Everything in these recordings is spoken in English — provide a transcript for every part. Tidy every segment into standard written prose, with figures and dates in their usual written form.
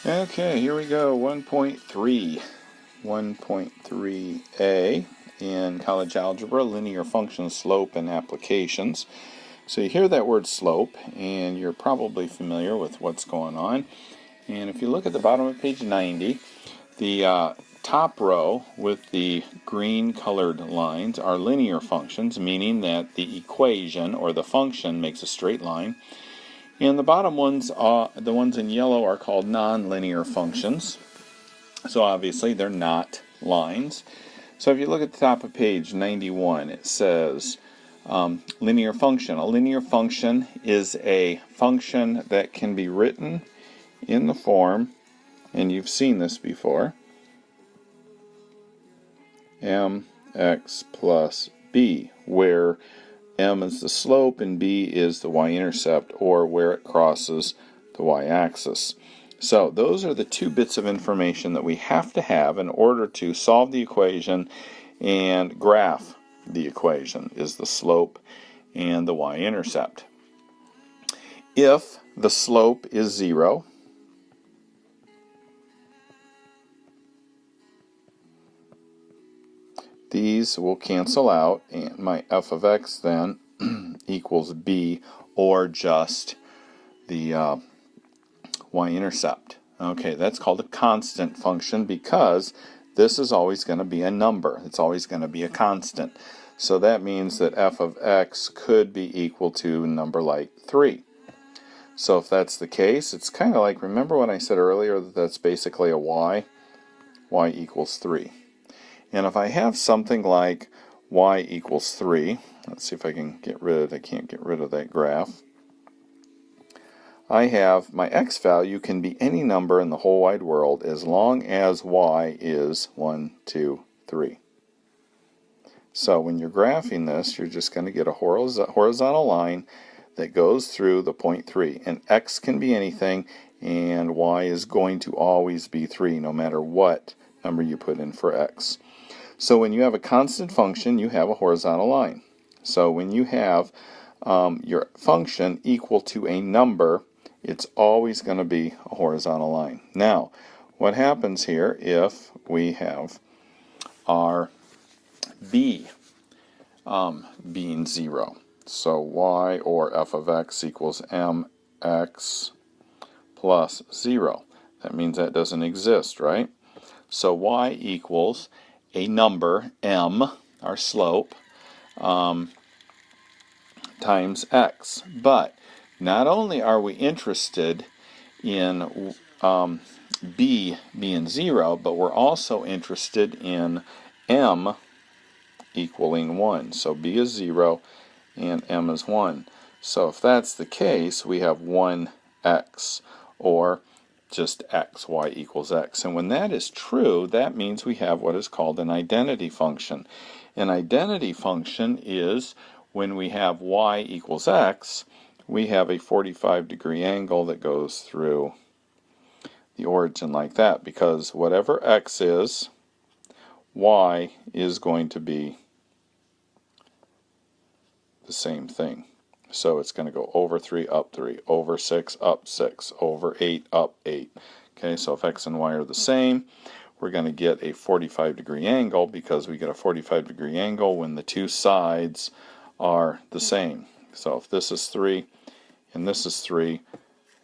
Okay, here we go, 1.3. 1.3a in college algebra, linear function slope and applications. So you hear that word slope, and you're probably familiar with what's going on. And if you look at the bottom of page 90, the top row with the green colored lines are linear functions, meaning that the equation or the function makes a straight line. And the bottom ones, the ones in yellow, are called nonlinear functions. So obviously they're not lines. So if you look at the top of page 91, it says linear function. A linear function is a function that can be written in the form, and you've seen this before, mx plus b, where m is the slope and b is the y-intercept, or where it crosses the y-axis. So those are the two bits of information that we have to have in order to solve the equation and graph the equation, is the slope and the y-intercept. If the slope is 0, these will cancel out, and my f of x then equals b, or just the y-intercept. Okay, that's called a constant function because this is always going to be a number. It's always going to be a constant. So that means that f of x could be equal to a number like 3. So if that's the case, it's kind of like, remember when I said earlier that that's basically a y equals 3. And if I have something like y equals 3, let's see if I can get rid of, I can't get rid of that graph. I have my x value can be any number in the whole wide world as long as y is 1, 2, 3. So when you're graphing this, you're just going to get a horizontal line that goes through the point 3. And x can be anything, and y is going to always be 3 no matter what number you put in for x. So when you have a constant function, you have a horizontal line. So when you have your function equal to a number, it's always going to be a horizontal line. Now, what happens here if we have our b being 0? So y, or f of x, equals mx plus 0. That means that doesn't exist, right? So y equals a number, m, our slope, times x. But not only are we interested in b being 0, but we're also interested in m equaling 1. So b is 0 and m is 1. So if that's the case, we have 1x, or just x, y equals x. And when that is true, that means we have what is called an identity function. An identity function is when we have y equals x, we have a 45-degree angle that goes through the origin like that, because whatever x is, y is going to be the same thing. So it's going to go over 3, up 3, over 6, up 6, over 8, up 8. Okay, so if x and y are the same, we're going to get a 45-degree angle, because we get a 45-degree angle when the two sides are the same. So if this is 3 and this is 3,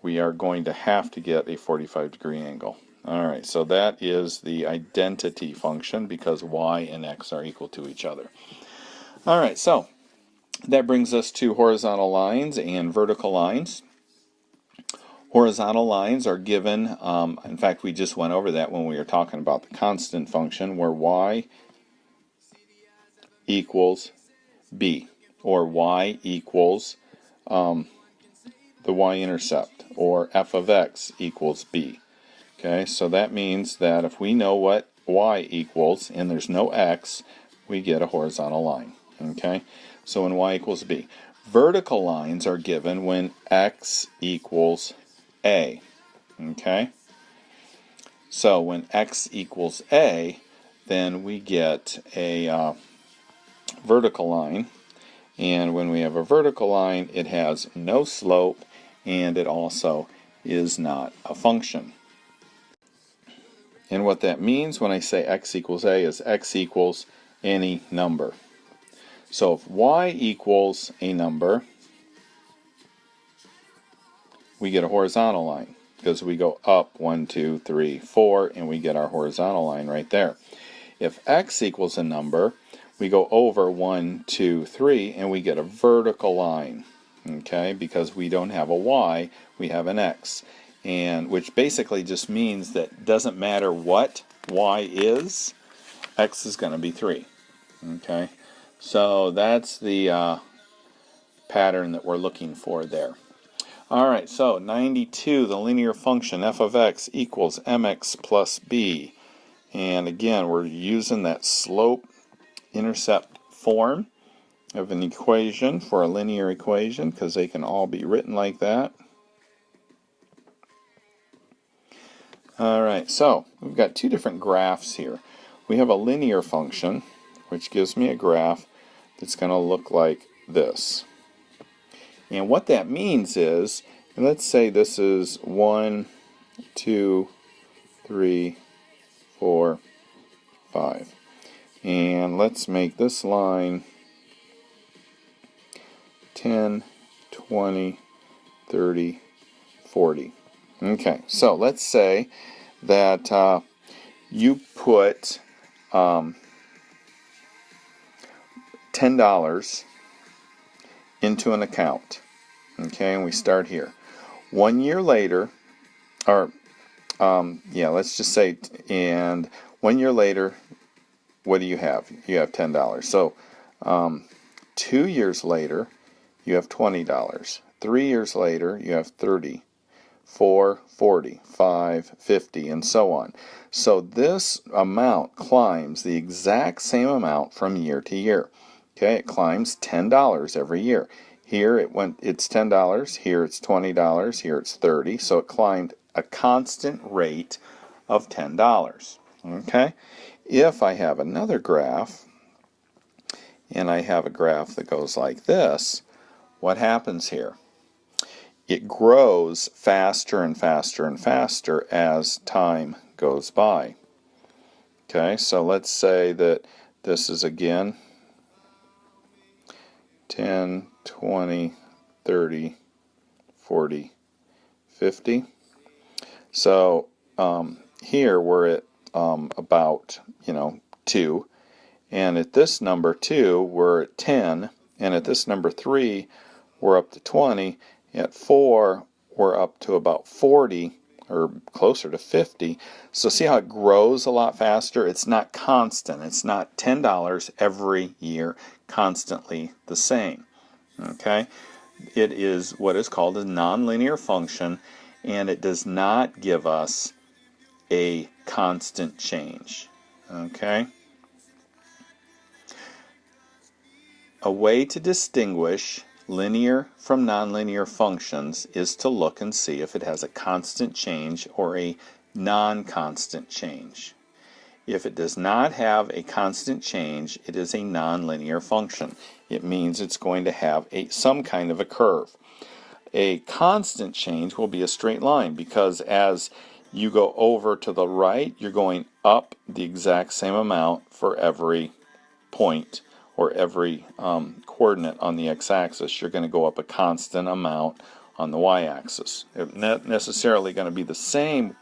we are going to have to get a 45-degree angle. Alright, so that is the identity function, because y and x are equal to each other. Alright, so that brings us to horizontal lines and vertical lines. Horizontal lines are given, in fact we just went over that when we were talking about the constant function, where y equals b, or y equals the y-intercept, or f of x equals b. Okay, so that means that if we know what y equals and there's no x, we get a horizontal line. Okay, so when y equals b. Vertical lines are given when x equals a. Okay, so when x equals a, then we get a vertical line. And when we have a vertical line, it has no slope, and it also is not a function. And what that means when I say x equals a is x equals any number. So if y equals a number, we get a horizontal line because we go up 1, 2, 3, 4, and we get our horizontal line right there. If x equals a number, we go over 1, 2, 3, and we get a vertical line, okay, because we don't have a y, we have an x, and which basically just means that it doesn't matter what y is, x is going to be 3, okay. So that's the pattern that we're looking for there. All right, so 92, the linear function f of x equals mx plus b. And again, we're using that slope-intercept form of an equation for a linear equation because they can all be written like that. All right, so we've got two different graphs here. We have a linear function, which gives me a graph that's going to look like this. And what that means is, and let's say this is 1, 2, 3, 4, 5. And let's make this line 10, 20, 30, 40. Okay, so let's say that you put $10 into an account. Okay, and we start here. 1 year later, or let's just say, and 1 year later, what do you have? You have $10. So 2 years later, you have $20. 3 years later, you have 30. 4, 40, 5, 50, and so on. So this amount climbs the exact same amount from year to year. Okay, it climbs $10 every year. Here it's $10, here it's $20, here it's 30, so it climbed a constant rate of $10. Okay? If I have another graph, and I have a graph that goes like this, what happens here? It grows faster and faster and faster as time goes by. Okay, so let's say that this is again 10, 20, 30, 40, 50. So here we're at about 2, and at this number 2 we're at 10, and at this number 3 we're up to 20. At 4, we're up to about 40, or closer to 50. So see how it grows a lot faster? It's not constant. It's not $10 every year, constantly the same. Okay? It is what is called a nonlinear function, and it does not give us a constant change. Okay? A way to distinguish linear from nonlinear functions is to look and see if it has a constant change or a non-constant change. If it does not have a constant change, it is a nonlinear function. It means it's going to have some kind of a curve. A constant change will be a straight line because as you go over to the right, you're going up the exact same amount for every point or every coordinate on the x-axis. You're going to go up a constant amount on the y-axis. It's not necessarily going to be the same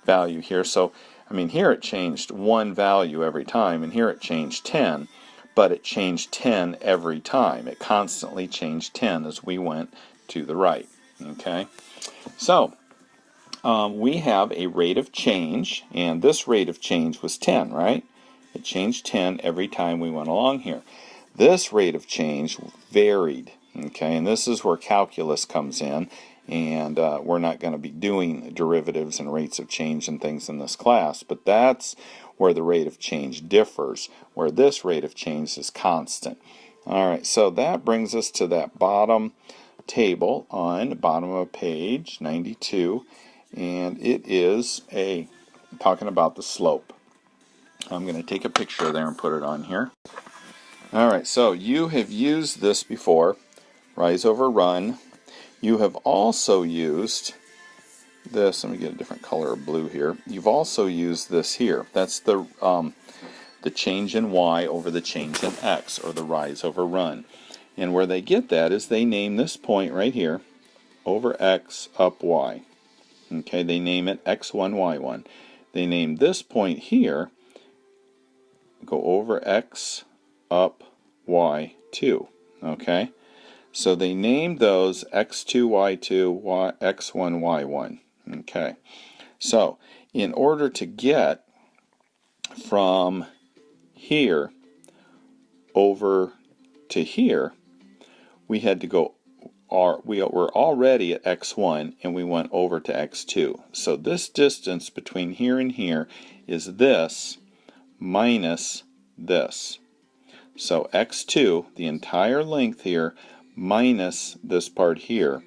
value here. So, I mean, here it changed one value every time, and here it changed 10, but it changed 10 every time. It constantly changed 10 as we went to the right. Okay? So, we have a rate of change, and this rate of change was 10, right? It changed 10 every time we went along here. This rate of change varied, okay, and this is where calculus comes in, and we're not going to be doing derivatives and rates of change and things in this class, but that's where the rate of change differs, where this rate of change is constant. All right, so that brings us to that bottom table on the bottom of page 92, and it is talking about the slope. I'm going to take a picture there and put it on here. All right, so you have used this before, rise over run. You have also used this, let me get a different color of blue here. You've also used this here. That's the change in y over the change in x, or the rise over run. And where they get that is they name this point right here over x up y. Okay, they name it x1, y1. They name this point here, go over x up y2. Okay, so they named those x2, y2, x1, y1. Okay, so in order to get from here over to here, we had to go, we were already at x1 and we went over to x2. So this distance between here and here is this minus this. So x2, the entire length here, minus this part here,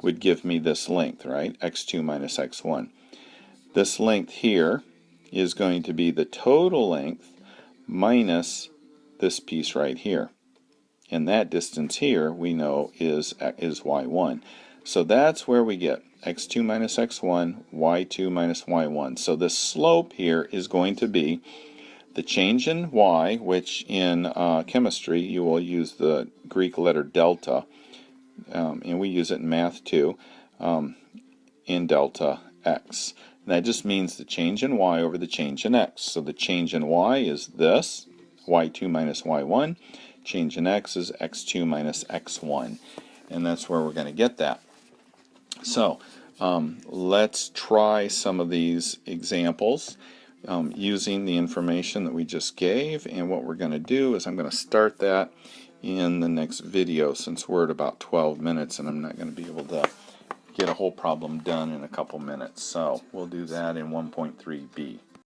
would give me this length, right? x2 minus x1. This length here is going to be the total length minus this piece right here. And that distance here we know is y1. So that's where we get x2 minus x1, y2 minus y1. So the slope here is going to be the change in y, which in chemistry you will use the Greek letter delta, and we use it in math too, in delta x. And that just means the change in y over the change in x. So the change in y is this, y2 minus y1. Change in x is x2 minus x1. And that's where we're going to get that. So let's try some of these examples using the information that we just gave. And what we're going to do is I'm going to start that in the next video, since we're at about 12 minutes and I'm not going to be able to get a whole problem done in a couple minutes. So we'll do that in 1.3b.